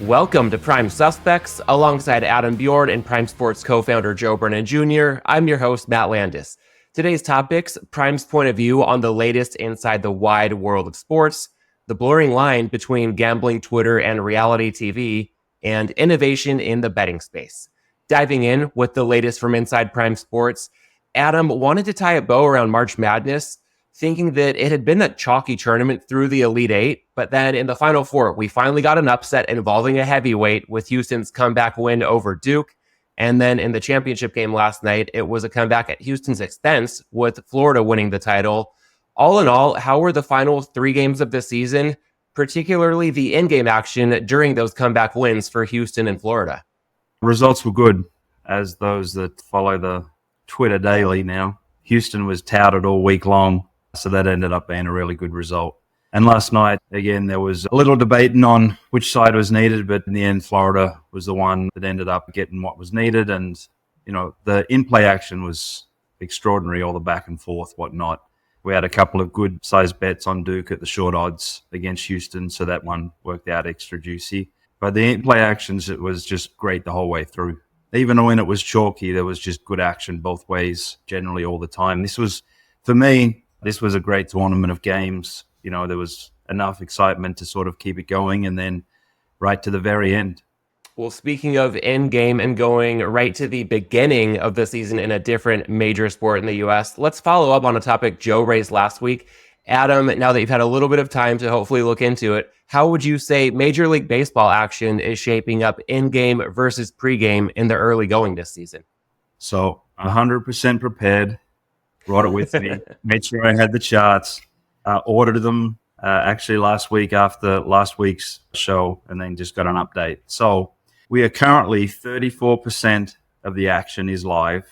Welcome to Prime Suspects. Alongside Adam Bjorn and Prime Sports co-founder Joe Brennan Jr., I'm your host, Matt Landis. Today's topics: Prime's point of view on the latest inside the wide world of sports, the blurring line between gambling Twitter and reality TV, and innovation in the betting space. Diving in with the latest from inside Prime Sports, Adam wanted to tie a bow around March Madness, thinking that it had been a chalky tournament through the Elite Eight, but then in the Final Four, we finally got an upset involving a heavyweight with Houston's comeback win over Duke. And then in the championship game last night, it was a comeback at Houston's expense with Florida winning the title. All in all, how were the final three games of the season, particularly the in-game action during those comeback wins for Houston and Florida? Results were good, as those that follow the Twitter daily now. Houston was touted all week long, so that ended up being a really good result. And last night, again, there was a little debating on which side was needed, but in the end, Florida was the one that ended up getting what was needed. And, the in-play action was extraordinary, all the back and forth, whatnot. We had a couple of good sized bets on Duke at the short odds against Houston, so that one worked out extra juicy. But the in-play actions, it was just great the whole way through. Even when it was chalky, there was just good action both ways, generally all the time. For me, this was a great tournament of games. There was enough excitement to sort of keep it going, and then right to the very end. Well, speaking of in-game and going right to the beginning of the season in a different major sport in the U.S., let's follow up on a topic Joe raised last week. Adam, now that you've had a little bit of time to hopefully look into it, how would you say Major League Baseball action is shaping up in-game versus pre-game in the early going this season? So 100% prepared, brought it with me, made sure I had the charts, ordered them actually last week after last week's show, and then just got an update. So we are currently 34% of the action is live,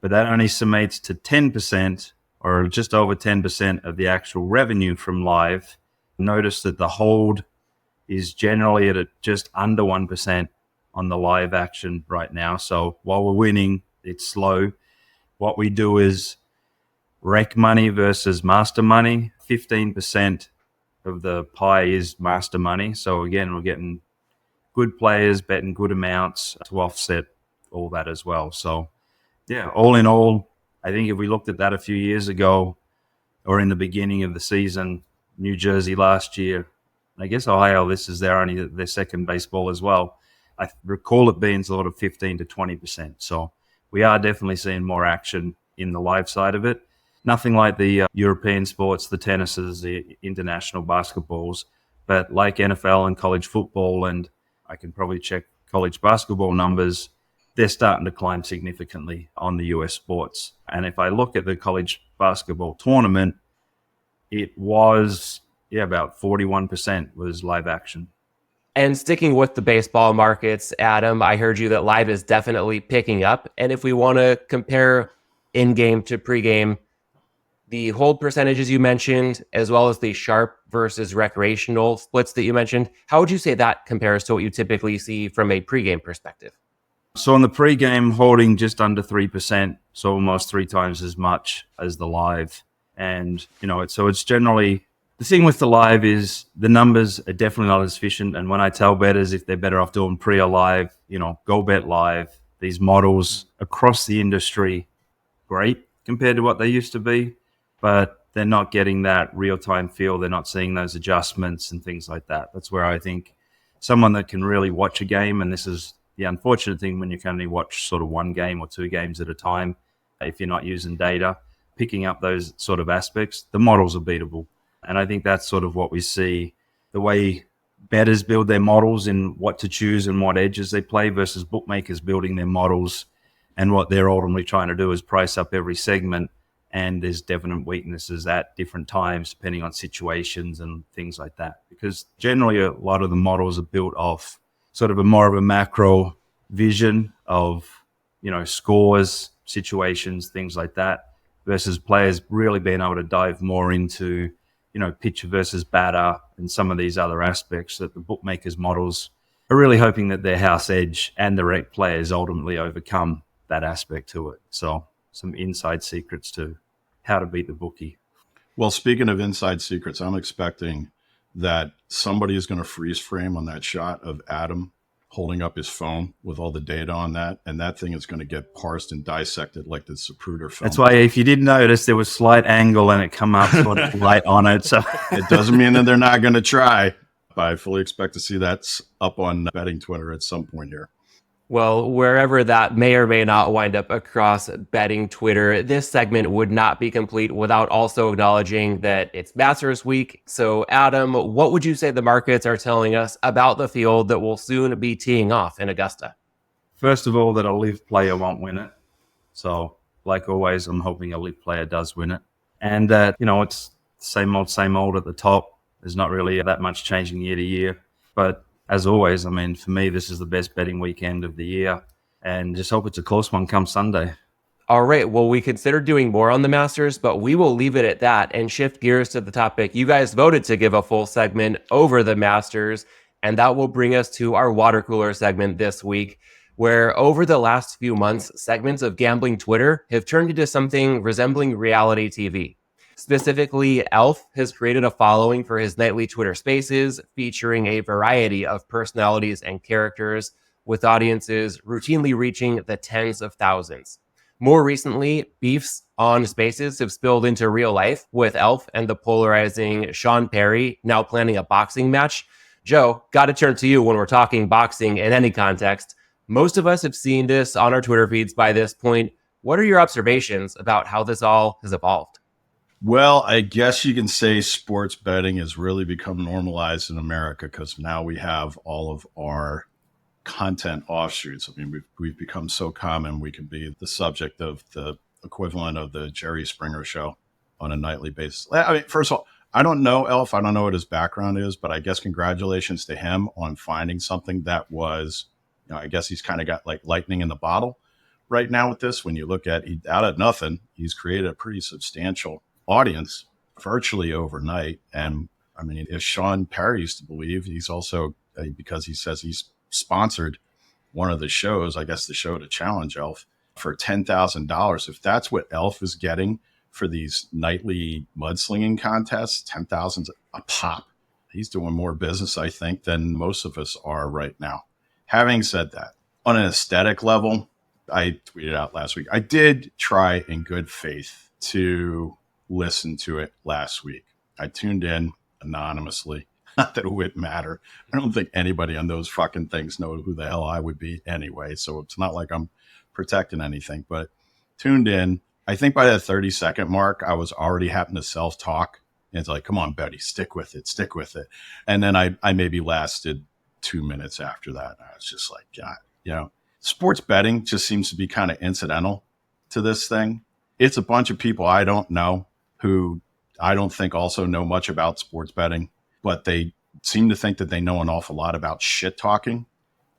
but that only summates to 10% or just over 10% of the actual revenue from live. Notice that the hold is generally at just under 1% on the live action right now. So while we're winning, it's slow. What we do is rec money versus master money. 15% of the pie is master money. So again, we're getting good players betting good amounts to offset all that as well. So yeah, all in all, I think if we looked at that a few years ago or in the beginning of the season, New Jersey last year, I guess Ohio, this is their second baseball as well. I recall it being sort of 15 to 20%. So we are definitely seeing more action in the live side of it. Nothing like the European sports, the tennises, the international basketballs, but like NFL and college football, and I can probably check college basketball numbers, they're starting to climb significantly on the US sports. And if I look at the college basketball tournament, it was, about 41% was live action. And sticking with the baseball markets, Adam, I heard you that live is definitely picking up. And if we want to compare in-game to pre-game, the hold percentages you mentioned, as well as the sharp versus recreational splits that you mentioned, how would you say that compares to what you typically see from a pre-game perspective? So on the pre-game, holding just under 3%, so almost 3 times as much as the live. And, it's generally, the thing with the live is the numbers are definitely not as efficient. And when I tell bettors if they're better off doing pre or live, go bet live. These models across the industry, great compared to what they used to be, but they're not getting that real-time feel. They're not seeing those adjustments and things like that. That's where I think someone that can really watch a game, and this is the unfortunate thing when you can only watch sort of one game or 2 games at a time, if you're not using data, picking up those sort of aspects, the models are beatable. And I think that's sort of what we see, the way bettors build their models in what to choose and what edges they play versus bookmakers building their models. And what they're ultimately trying to do is price up every segment. And there's definite weaknesses at different times, depending on situations and things like that. Because generally, a lot of the models are built off sort of more of a macro vision of, scores, situations, things like that, versus players really being able to dive more into, pitcher versus batter and some of these other aspects that the bookmakers' models are really hoping that their house edge and the rec players ultimately overcome that aspect to it. So some inside secrets to how to beat the bookie. Well, speaking of inside secrets, I'm expecting that somebody is going to freeze frame on that shot of Adam holding up his phone with all the data on that, and that thing is going to get parsed and dissected like the Zapruder film. That's why, if you did notice, there was slight angle and it come up sort of light on it. So it doesn't mean that they're not going to try. But I fully expect to see that up on betting Twitter at some point here. Well, wherever that may or may not wind up across betting Twitter, this segment would not be complete without also acknowledging that it's Masters week. So, Adam, what would you say the markets are telling us about the field that will soon be teeing off in Augusta? First of all, that a LIV player won't win it. So, like always, I'm hoping a LIV player does win it. And that, it's same old at the top. There's not really that much changing year to year. But as always, for me, this is the best betting weekend of the year. And just hope it's a close one come Sunday. All right. Well, we considered doing more on the Masters, but we will leave it at that and shift gears to the topic you guys voted to give a full segment over the Masters. And that will bring us to our water cooler segment this week, where over the last few months, segments of gambling Twitter have turned into something resembling reality TV. Specifically, Elf has created a following for his nightly Twitter spaces, featuring a variety of personalities and characters, with audiences routinely reaching the tens of thousands. More recently, beefs on spaces have spilled into real life, with Elf and the polarizing Sean Perry now planning a boxing match. Joe, got to turn to you when we're talking boxing in any context. Most of us have seen this on our Twitter feeds by this point. What are your observations about how this all has evolved? Well, I guess you can say sports betting has really become normalized in America because now we have all of our content offshoots. We've become so common we can be the subject of the equivalent of the Jerry Springer show on a nightly basis. First of all, I don't know Elf. I don't know what his background is, but I guess congratulations to him on finding something that was, I guess he's kind of got like lightning in the bottle right now with this. When you look at, out of nothing, he's created a pretty substantial audience virtually overnight. And if Sean Perry used to believe, he's also, because he says he's sponsored one of the shows, I guess the show to challenge Elf for $10,000. If that's what Elf is getting for these nightly mudslinging contests, 10,000 a pop, he's doing more business, I think, than most of us are right now. Having said that, on an aesthetic level, I tweeted out last week, I did try in good faith to listen to it last week. I tuned in anonymously. Not that it would matter. I don't think anybody on those fucking things know who the hell I would be anyway. So it's not like I'm protecting anything, but tuned in. I think by the 30-second mark, I was already having to self-talk. And it's like, come on, Betty, stick with it. And then I maybe lasted 2 minutes after that. I was just like, God, sports betting just seems to be kind of incidental to this thing. It's a bunch of people I don't know who I don't think also know much about sports betting, but they seem to think that they know an awful lot about shit talking.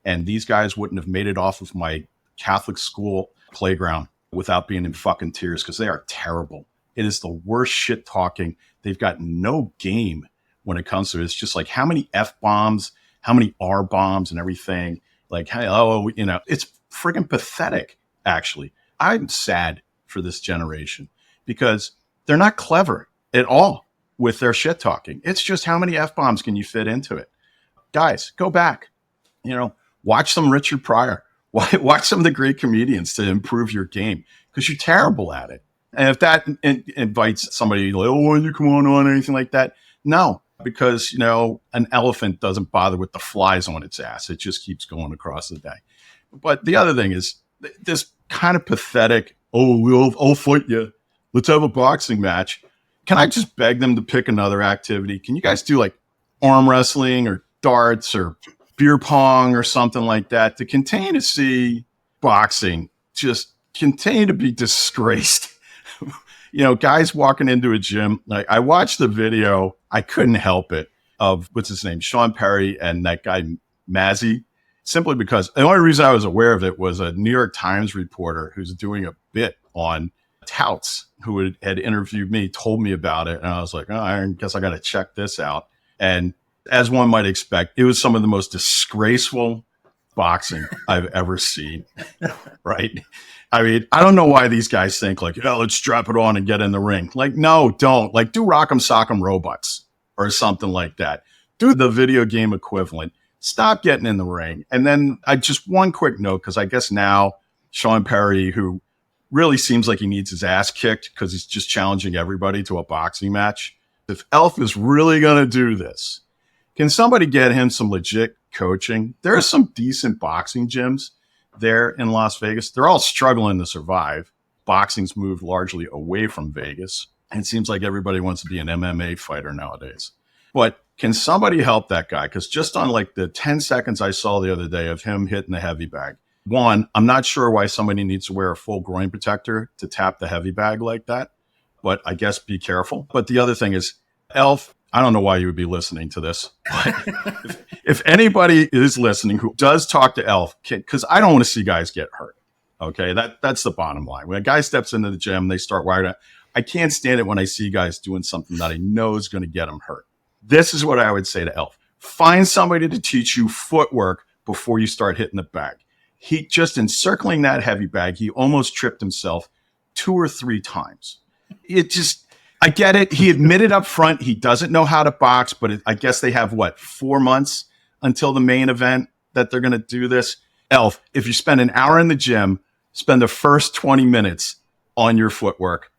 And these guys wouldn't have made it off of my Catholic school playground without being in fucking tears because they are terrible. It is the worst shit talking. They've got no game when it comes to it. It's just like how many F-bombs, how many R-bombs and everything. Like, it's friggin' pathetic, actually. I'm sad for this generation because they're not clever at all with their shit talking. It's just how many F-bombs can you fit into it? Guys, go back, watch some Richard Pryor, watch some of the great comedians to improve your game because you're terrible at it. And if that invites somebody like, oh, why did you come on or anything like that? No, because, an elephant doesn't bother with the flies on its ass. It just keeps going across the day. But the other thing is this kind of pathetic, I'll fight you. Let's have a boxing match. Can I just beg them to pick another activity? Can you guys do like arm wrestling or darts or beer pong or something like that to continue to see boxing just continue to be disgraced? Guys walking into a gym. Like I watched the video. I couldn't help it of what's his name? Sean Perry and that guy Mazzy, simply because the only reason I was aware of it was a New York Times reporter who's doing a bit on touts who had interviewed me, told me about it. And I was like, oh, I guess I got to check this out. And as one might expect, it was some of the most disgraceful boxing I've ever seen. Right. I don't know why these guys think like, let's strap it on and get in the ring. Like, no, don't. Like, do Rock'em Sock'em Robots. or something like that. Do the video game equivalent. Stop getting in the ring. And then just one quick note, because I guess now Sean Perry, who really seems like he needs his ass kicked because he's just challenging everybody to a boxing match. If Elf is really going to do this, can somebody get him some legit coaching? There are some decent boxing gyms there in Las Vegas. They're all struggling to survive. Boxing's moved largely away from Vegas. And it seems like everybody wants to be an MMA fighter nowadays. But can somebody help that guy? Because just on like the 10 seconds I saw the other day of him hitting the heavy bag, one, I'm not sure why somebody needs to wear a full groin protector to tap the heavy bag like that, but I guess be careful. But the other thing is, Elf, I don't know why you would be listening to this, but if anybody is listening who does talk to Elf, because I don't want to see guys get hurt. Okay, that's the bottom line. When a guy steps into the gym, they start wiring up. I can't stand it when I see guys doing something that I know is going to get them hurt. This is what I would say to Elf. Find somebody to teach you footwork before you start hitting the bag. He just encircling that heavy bag, he almost tripped himself 2 or 3 times. I get it. He admitted up front he doesn't know how to box, but I guess they have 4 months until the main event that they're going to do this. Elf, if you spend an hour in the gym, spend the first 20 minutes on your footwork.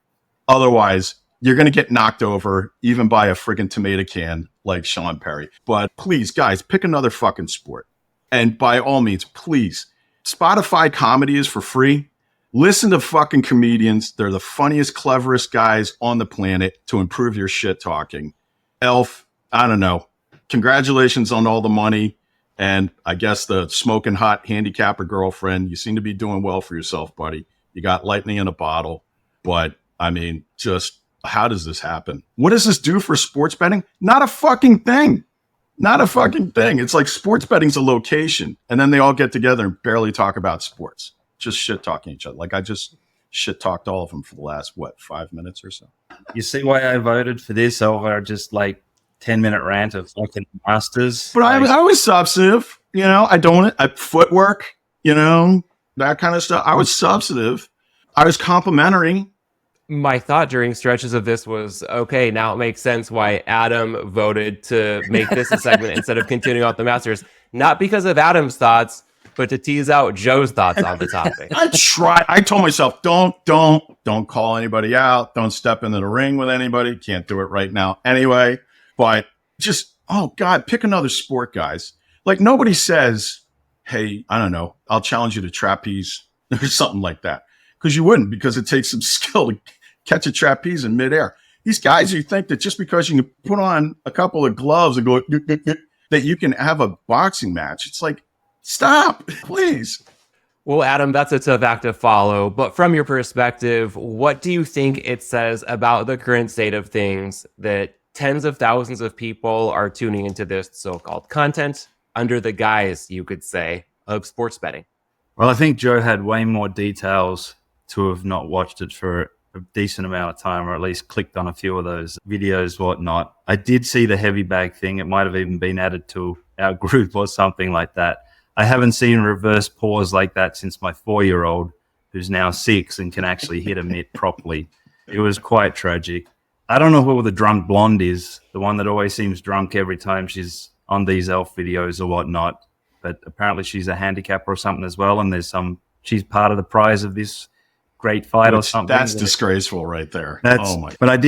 Otherwise, you're going to get knocked over even by a friggin' tomato can like Sean Perry. But please, guys, pick another fucking sport. And by all means, please, Spotify comedy is for free. Listen to fucking comedians. They're the funniest, cleverest guys on the planet to improve your shit talking. Elf, I don't know. Congratulations on all the money. And I guess the smoking hot handicapper girlfriend. You seem to be doing well for yourself, buddy. You got lightning in a bottle. But, I mean, just how does this happen? What does this do for sports betting? Not a fucking thing. Not a fucking thing. It's like sports betting's a location, and then they all get together and barely talk about sports. Just shit talking each other. Like I just shit talked all of them for the last, 5 minutes or so. You see why I voted for this over just 10-minute rant of fucking masters? But I was substantive, I don't, footwork, that kind of stuff. I was substantive. I was complimentary. My thought during stretches of this was, okay, now it makes sense why Adam voted to make this a segment instead of continuing out the Masters. Not because of Adam's thoughts, but to tease out Joe's thoughts on the topic. I told myself, don't call anybody out. Don't step into the ring with anybody. Can't do it right now anyway. But just, oh God, pick another sport, guys. Like nobody says, hey, I don't know, I'll challenge you to trapeze or something like that. Because you wouldn't, because it takes some skill to catch a trapeze in midair. These guys, you think that just because you can put on a couple of gloves and go, that you can have a boxing match. It's like, stop, please. Well, Adam, that's a tough act to follow. But from your perspective, what do you think it says about the current state of things that tens of thousands of people are tuning into this so-called content under the guise, you could say, of sports betting? Well, I think Joe had way more details to have not watched it for a decent amount of time, or at least clicked on a few of those videos, whatnot. I did see the heavy bag thing. It might have even been added to our group or something like that. I haven't seen reverse pause like that since my 4-year-old, who's now 6 and can actually hit a mitt properly. It was quite tragic. I don't know who the drunk blonde is, the one that always seems drunk every time she's on these Elf videos or whatnot. But apparently she's a handicapper or something as well, and she's part of the prize of this great fight or something. That's disgraceful right there. But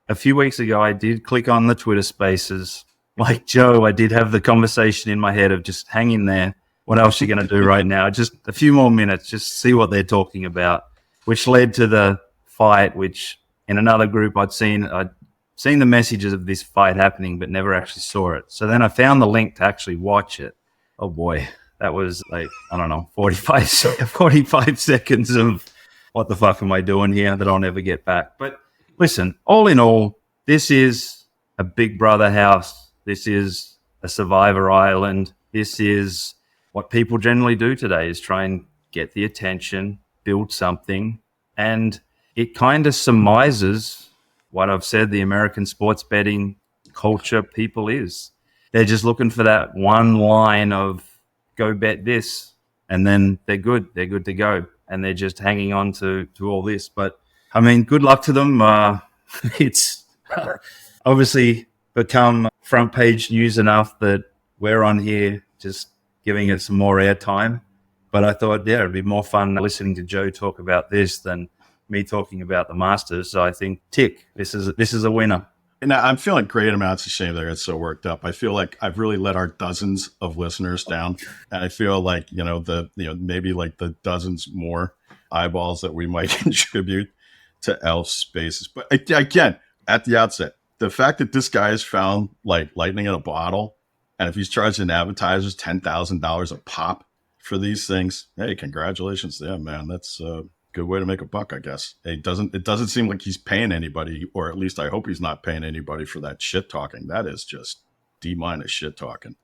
a few weeks ago, I did click on the Twitter Spaces. Like Joe, I did have the conversation in my head of just hang in there. What else are you going to do right now? Just a few more minutes, just see what they're talking about, which led to the fight, which in another group I'd seen the messages of this fight happening, but never actually saw it. So then I found the link to actually watch it. Oh boy, that was 45 seconds of what the fuck am I doing here that I'll never get back. But listen, all in all, this is a Big Brother house. This is a Survivor Island. This is what people generally do today, is try and get the attention, build something. And it kind of surmises what I've said the American sports betting culture people is. They're just looking for that one line of go bet this, and then they're good. They're good to go. And they're just hanging on to all this. But, I mean, good luck to them. It's obviously become front page news enough that we're on here just giving it some more airtime. But I thought, yeah, it'd be more fun listening to Joe talk about this than me talking about the Masters. So I think, tick, this is a winner. And I'm feeling great amounts of shame that I get so worked up. I feel like I've really let our dozens of listeners down. And I feel like, maybe like the dozens more eyeballs that we might contribute to Elf's spaces. But again, at the outset, the fact that this guy has found like lightning in a bottle, and if he's charging advertisers $10,000 a pop for these things, hey, congratulations to him, man. That's a good way to make a buck, I guess. It doesn't seem like he's paying anybody, or at least I hope he's not paying anybody for that shit talking. That is just D- shit talking.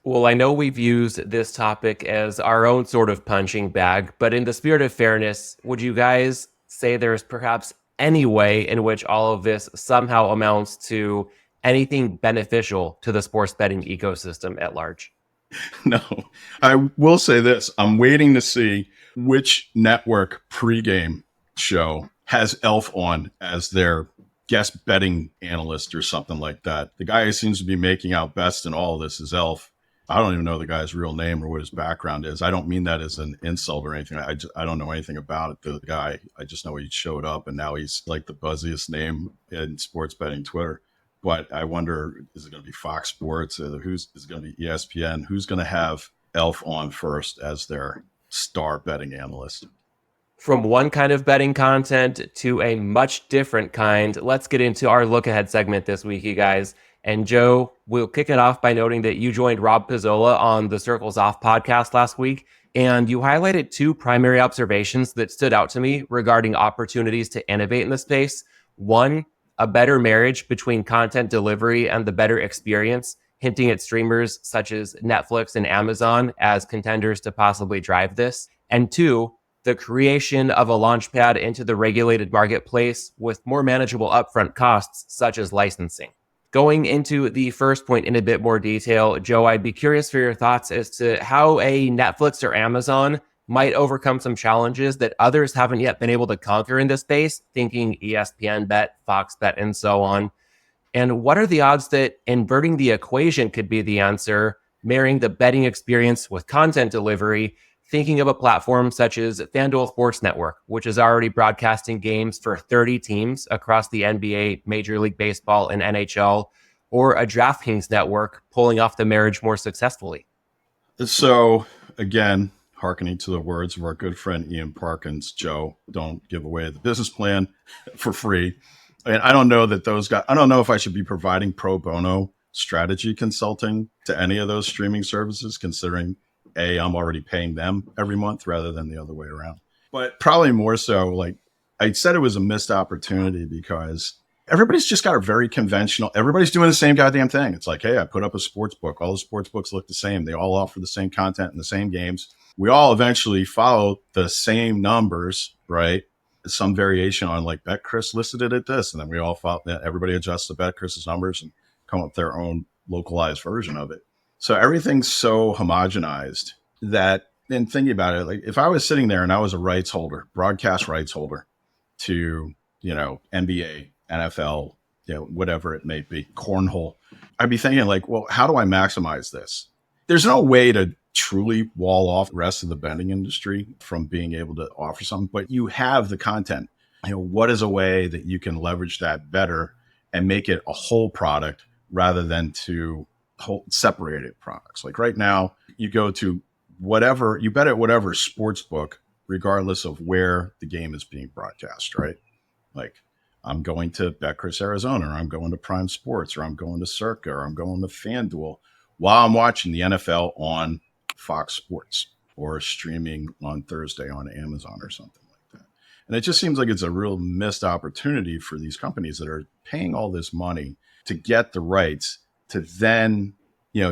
Well, I know we've used this topic as our own sort of punching bag, but in the spirit of fairness, would you guys say there's perhaps any way in which all of this somehow amounts to anything beneficial to the sports betting ecosystem at large? No, I will say this. I'm waiting to see which network pregame show has Elf on as their guest betting analyst or something like that. The guy who seems to be making out best in all of this is Elf. I don't even know the guy's real name or what his background is. I don't mean that as an insult or anything. I don't know anything about it. The guy, I just know he showed up and now he's like the buzziest name in sports betting Twitter. But I wonder, is it going to be Fox Sports? Is it going to be ESPN? Who's going to have Elf on first as their star betting analyst? From one kind of betting content to a much different kind, let's get into our look ahead segment this week, you guys. And Joe, we'll kick it off by noting that you joined Rob Pizzola on the Circles Off podcast last week, and you highlighted two primary observations that stood out to me regarding opportunities to innovate in the space. One, a better marriage between content delivery and the better experience, hinting at streamers such as Netflix and Amazon as contenders to possibly drive this. And two, the creation of a launchpad into the regulated marketplace with more manageable upfront costs, such as licensing. Going into the first point in a bit more detail, Joe, I'd be curious for your thoughts as to how a Netflix or Amazon might overcome some challenges that others haven't yet been able to conquer in this space, thinking ESPN Bet, Fox Bet, and so on. And what are the odds that inverting the equation could be the answer, marrying the betting experience with content delivery, thinking of a platform such as FanDuel Sports Network, which is already broadcasting games for 30 teams across the NBA, Major League Baseball, and NHL, or a DraftKings network pulling off the marriage more successfully? So, again, hearkening to the words of our good friend Ian Parkins, Joe, don't give away the business plan for free. And I don't know that those guys, I don't know if I should be providing pro bono strategy consulting to any of those streaming services, considering I'm already paying them every month rather than the other way around. But probably more so, like I said, it was a missed opportunity because everybody's just got a very conventional, everybody's doing the same goddamn thing. It's like, hey, I put up a sports book. All the sports books look the same. They all offer the same content and the same games. We all eventually follow the same numbers, right? Some variation on like BetCris listed it at this. And then we all follow, everybody adjusts the BetCris's numbers and come up with their own localized version of it. So everything's so homogenized that, and thinking about it, like if I was sitting there and I was a rights holder, broadcast rights holder to, NBA, NFL, whatever it may be, cornhole, I'd be thinking like, well, how do I maximize this? There's no way to truly wall off the rest of the betting industry from being able to offer something, but you have the content. What is a way that you can leverage that better and make it a whole product rather than to separated products? Like right now, you go to whatever, you bet at whatever sports book, regardless of where the game is being broadcast, right? Like I'm going to BetCris Arizona, or I'm going to Prime Sports, or I'm going to Circa, or I'm going to FanDuel while I'm watching the NFL on Fox Sports or streaming on Thursday on Amazon or something like that. And it just seems like it's a real missed opportunity for these companies that are paying all this money to get the rights to then,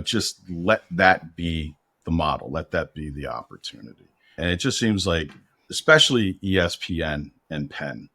just let that be the model, let that be the opportunity. And it just seems like, especially ESPN and Penn,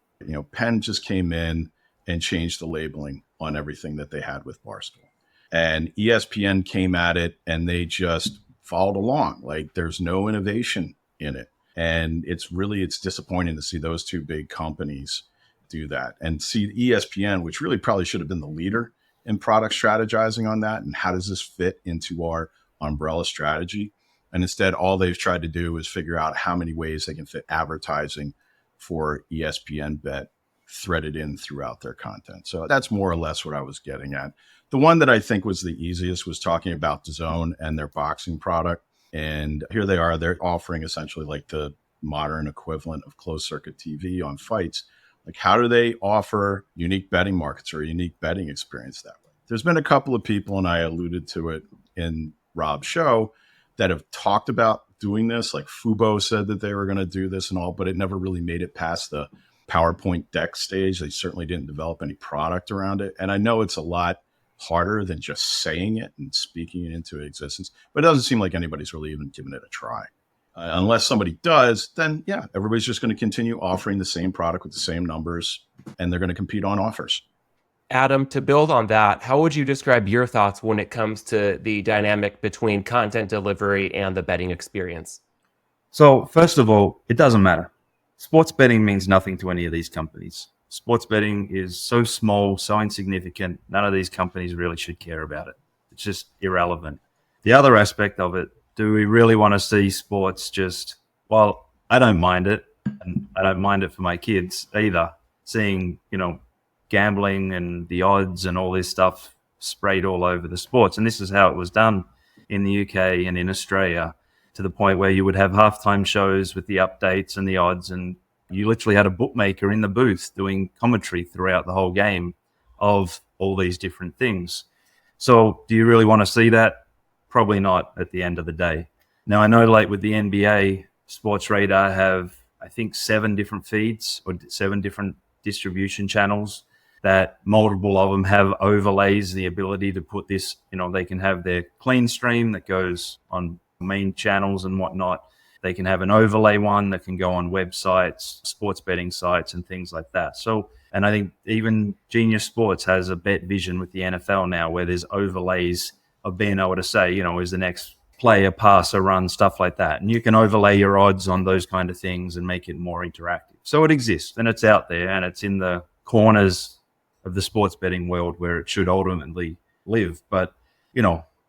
Penn just came in and changed the labeling on everything that they had with Barstool. And ESPN came at it and they just followed along. Like there's no innovation in it. And it's disappointing to see those two big companies do that and see ESPN, which really probably should have been the leader in product strategizing on that, and how does this fit into our umbrella strategy? And instead, all they've tried to do is figure out how many ways they can fit advertising for ESPN Bet threaded in throughout their content. So that's more or less what I was getting at. The one that I think was the easiest was talking about DAZN and their boxing product. And here they are, they're offering essentially like the modern equivalent of closed circuit TV on fights. Like, how do they offer unique betting markets or a unique betting experience that way? There's been a couple of people, and I alluded to it in Rob's show, that have talked about doing this. Like Fubo said that they were going to do this and all, but it never really made it past the PowerPoint deck stage. They certainly didn't develop any product around it. And I know it's a lot harder than just saying it and speaking it into existence, but it doesn't seem like anybody's really even given it a try. Unless somebody does, then yeah, everybody's just going to continue offering the same product with the same numbers, and they're going to compete on offers. Adam, to build on that, how would you describe your thoughts when it comes to the dynamic between content delivery and the betting experience? So first of all, it doesn't matter. Sports betting means nothing to any of these companies. Sports betting is so small, so insignificant. None of these companies really should care about it. It's just irrelevant. The other aspect of it, do we really want to see sports just, well, I don't mind it. And I don't mind it for my kids either. Seeing, gambling and the odds and all this stuff sprayed all over the sports. And this is how it was done in the UK and in Australia, to the point where you would have halftime shows with the updates and the odds, and you literally had a bookmaker in the booth doing commentary throughout the whole game of all these different things. So do you really want to see that? Probably not at the end of the day. Now, I know like with the NBA, Sports Radar have, I think, 7 different feeds or 7 different distribution channels that multiple of them have overlays, the ability to put this, they can have their clean stream that goes on main channels and whatnot. They can have an overlay one that can go on websites, sports betting sites and things like that. So, and I think even Genius Sports has a bet vision with the NFL now, where there's overlays of being able to say, is the next player, passer, run, stuff like that. And you can overlay your odds on those kind of things and make it more interactive. So it exists and it's out there and it's in the corners of the sports betting world where it should ultimately live. But,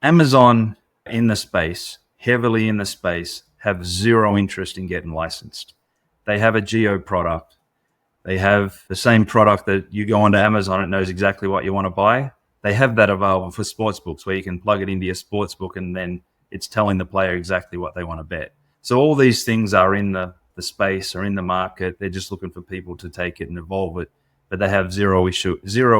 Amazon in the space, heavily in the space, have zero interest in getting licensed. They have a geo product. They have the same product that you go onto Amazon, it knows exactly what you want to buy. They have that available for sportsbooks where you can plug it into your sportsbook and then it's telling the player exactly what they want to bet. So all these things are in the space or in the market. They're just looking for people to take it and evolve it. But they have zero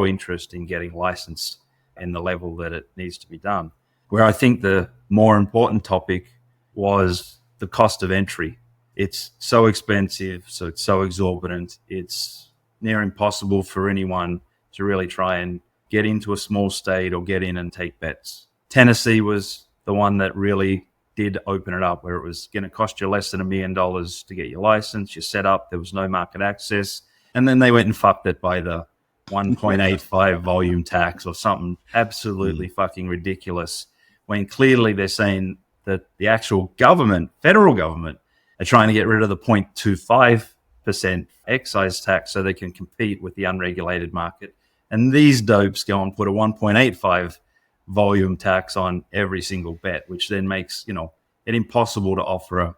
interest in getting licensed in the level that it needs to be done. Where I think the more important topic was the cost of entry. It's so expensive, so it's so exorbitant. It's near impossible for anyone to really try and get into a small state or get in and take bets. Tennessee was the one that really did open it up, where it was going to cost you less than $1 million to get your license, your setup. There was no market access. And then they went and fucked it by the 1.85 volume tax or something absolutely fucking ridiculous, when clearly they're saying that the actual government, federal government, are trying to get rid of the 0.25% excise tax so they can compete with the unregulated market. And these dopes go and put a 1.85 volume tax on every single bet, which then makes, it impossible to offer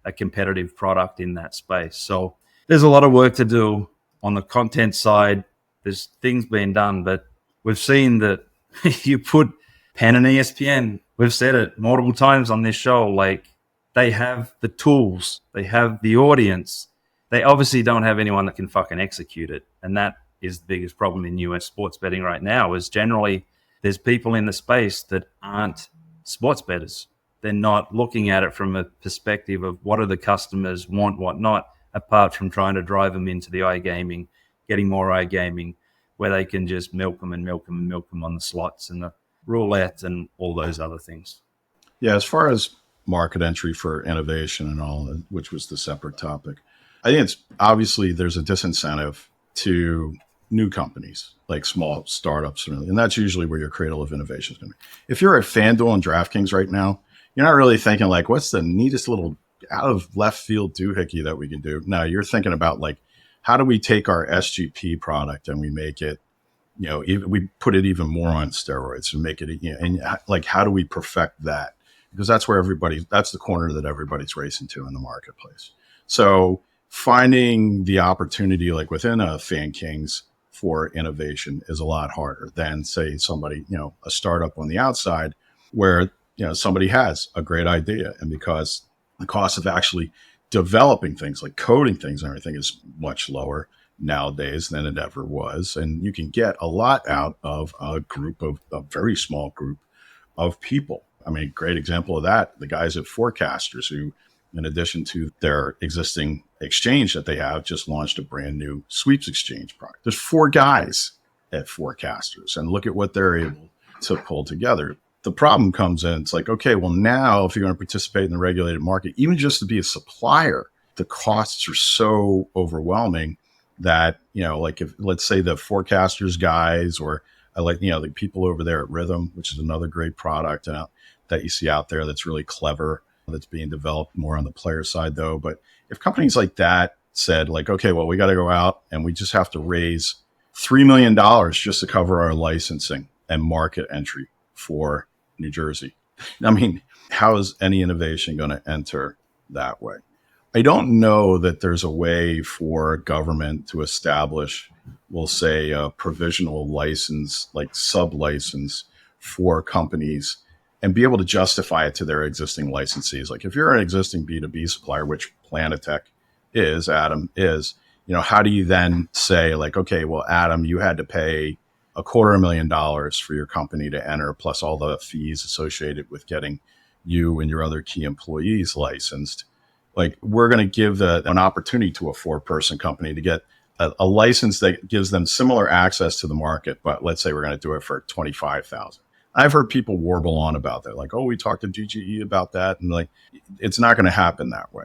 a competitive product in that space. So there's a lot of work to do on the content side. There's things being done, but we've seen that you put Penn and ESPN, we've said it multiple times on this show, like they have the tools, they have the audience. They obviously don't have anyone that can fucking execute it. And that is the biggest problem in US sports betting right now, is generally there's people in the space that aren't sports bettors. They're not looking at it from a perspective of what do the customers want, what not, apart from trying to drive them into the iGaming, getting more iGaming, where they can just milk them on the slots and the roulette and all those other things. Yeah, as far as market entry for innovation and all, which was the separate topic, I think it's obviously there's a disincentive to new companies, like small startups, and that's usually where your cradle of innovation is going to be. If you're at FanDuel and DraftKings right now, you're not really thinking like, what's the neatest little out of left field doohickey that we can do? No, you're thinking about like, how do we take our SGP product and we make it we put it even more on steroids and make it, and like, how do we perfect that? Because that's that's the corner that everybody's racing to in the marketplace. So finding the opportunity, like within a Fan Kings, for innovation is a lot harder than, say, somebody, a startup on the outside where, somebody has a great idea. And because the cost of actually developing things like coding things and everything is much lower nowadays than it ever was. And you can get a lot out of a very small group of people. I mean, great example of that, the guys at Forecasters, who, in addition to their existing exchange that they have, just launched a brand new sweeps exchange product. There's 4 guys at Forecasters, and look at what they're able to pull together. The problem comes in, it's like, okay, well, now if you're going to participate in the regulated market, even just to be a supplier, the costs are so overwhelming that, like, if, let's say, the Forecasters guys, or I like, the people over there at Rhythm, which is another great product that you see out there that's really clever, that's being developed more on the player side, though. But if companies like that said, like, okay, well, we got to go out and we just have to raise $3 million just to cover our licensing and market entry for New Jersey. I mean, how is any innovation going to enter that way? I don't know that there's a way for government to establish, we'll say, a provisional license, like sub-license for companies, and be able to justify it to their existing licensees. Like, if you're an existing B2B supplier, which Planetech is, Adam is, how do you then say, like, okay, well, Adam, you had to pay $250,000 for your company to enter, plus all the fees associated with getting you and your other key employees licensed. Like, we're going to give an opportunity to a 4-person company to get a license that gives them similar access to the market, but let's say we're going to do it for $25,000. I've heard people warble on about that, like, oh, we talked to GGE about that, and like, it's not going to happen that way.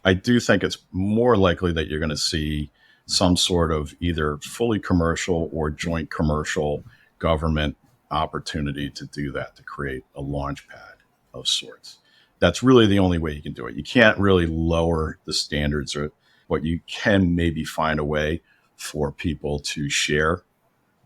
I do think it's more likely that you're going to see some sort of either fully commercial or joint commercial government opportunity to do that, to create a launch pad of sorts. That's really the only way you can do it. You can't really lower the standards, or what you can maybe find a way for people to share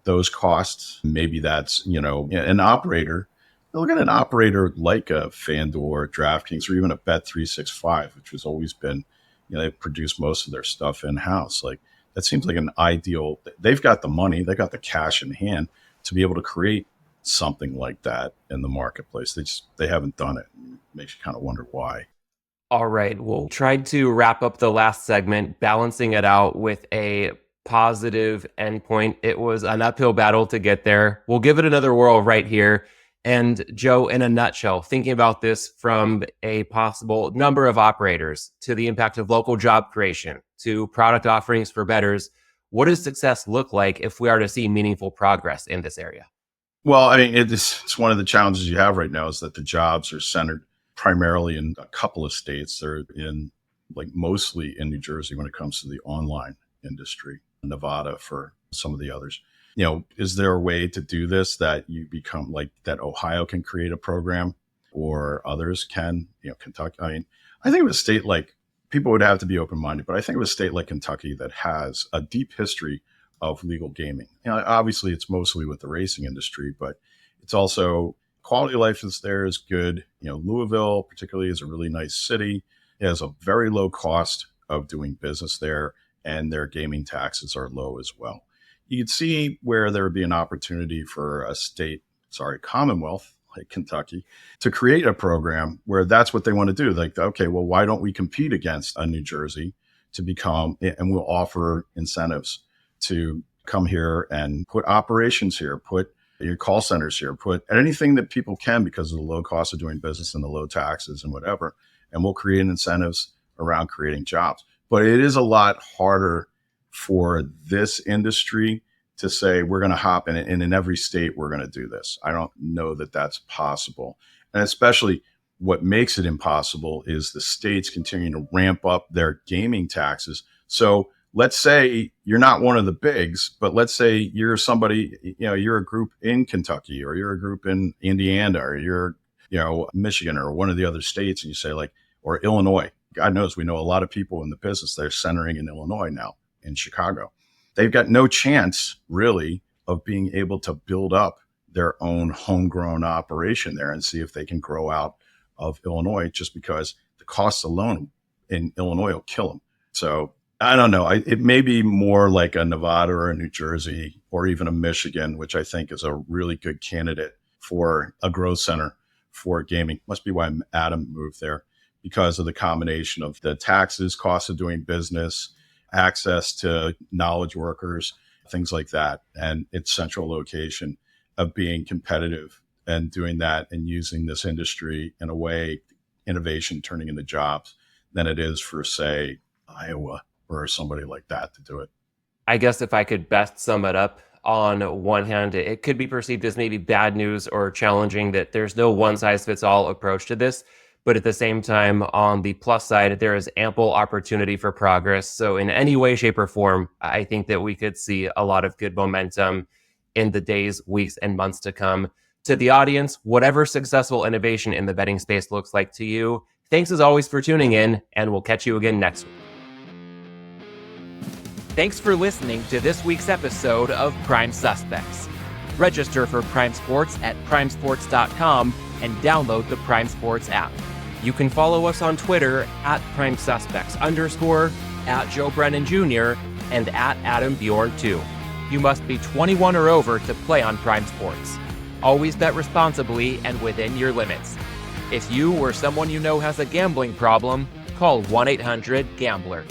those costs. Maybe that's, an operator. Look at an operator like a FanDuel or DraftKings, or even a Bet365, which has always been, they produce most of their stuff in-house. Like, that seems like an ideal, they've got the money, they got the cash in hand to be able to create something like that in the marketplace. They haven't done it. It makes you kind of wonder why. All right, we'll try to wrap up the last segment, balancing it out with a positive endpoint. It was an uphill battle to get there. We'll give it another whirl right here. And Joe, in a nutshell, thinking about this from a possible number of operators to the impact of local job creation to product offerings for bettors, what does success look like if we are to see meaningful progress in this area? Well, I mean, it's one of the challenges you have right now, is that the jobs are centered primarily in a couple of states. They're in, like, mostly in New Jersey when it comes to the online industry, Nevada for some of the others. Is there a way to do this that you become like that Ohio can create a program, or others can, Kentucky? I mean, I think of a state like, people would have to be open-minded, but I think of a state like Kentucky that has a deep history of legal gaming. Obviously it's mostly with the racing industry, but it's also, quality of life is there is good. Louisville particularly is a really nice city. It has a very low cost of doing business there, and their gaming taxes are low as well. You could see where there would be an opportunity for a Commonwealth like Kentucky to create a program where that's what they want to do. Like, okay, well, why don't we compete against a New Jersey to become, and we'll offer incentives to come here and put operations here, put your call centers here, put anything that people can, because of the low cost of doing business and the low taxes and whatever. And we'll create incentives around creating jobs. But it is a lot harder for this industry to say, we're going to hop in, and in every state, we're going to do this. I don't know that that's possible. And especially what makes it impossible is the states continuing to ramp up their gaming taxes. So let's say you're not one of the bigs, but let's say you're somebody, you're a group in Kentucky, or you're a group in Indiana, or you're, Michigan, or one of the other states, and you say, like, or Illinois. God knows we know a lot of people in the business that are centering in Illinois now, in Chicago. They've got no chance really of being able to build up their own homegrown operation there and see if they can grow out of Illinois, just because the costs alone in Illinois will kill them. So I don't know. It may be more like a Nevada or a New Jersey or even a Michigan, which I think is a really good candidate for a growth center for gaming. Must be why Adam moved there, because of the combination of the taxes, cost of doing business, access to knowledge workers, things like that, and its central location of being competitive and doing that and using this industry in a way, innovation turning into jobs, than it is for, say, Iowa or somebody like that to do it. I guess if I could best sum it up, on one hand, it could be perceived as maybe bad news or challenging that there's no one-size-fits-all approach to this. But at the same time, on the plus side, there is ample opportunity for progress. So in any way, shape, or form, I think that we could see a lot of good momentum in the days, weeks, and months to come. To the audience, whatever successful innovation in the betting space looks like to you, thanks as always for tuning in, and we'll catch you again next week. Thanks for listening to this week's episode of Prime Suspects. Register for Prime Sports at primesports.com and download the Prime Sports app. You can follow us on Twitter at PrimeSuspects_, at Joe Brennan Jr., and at Adam Bjorn 2. You must be 21 or over to play on Prime Sports. Always bet responsibly and within your limits. If you or someone you know has a gambling problem, call 1-800-GAMBLER.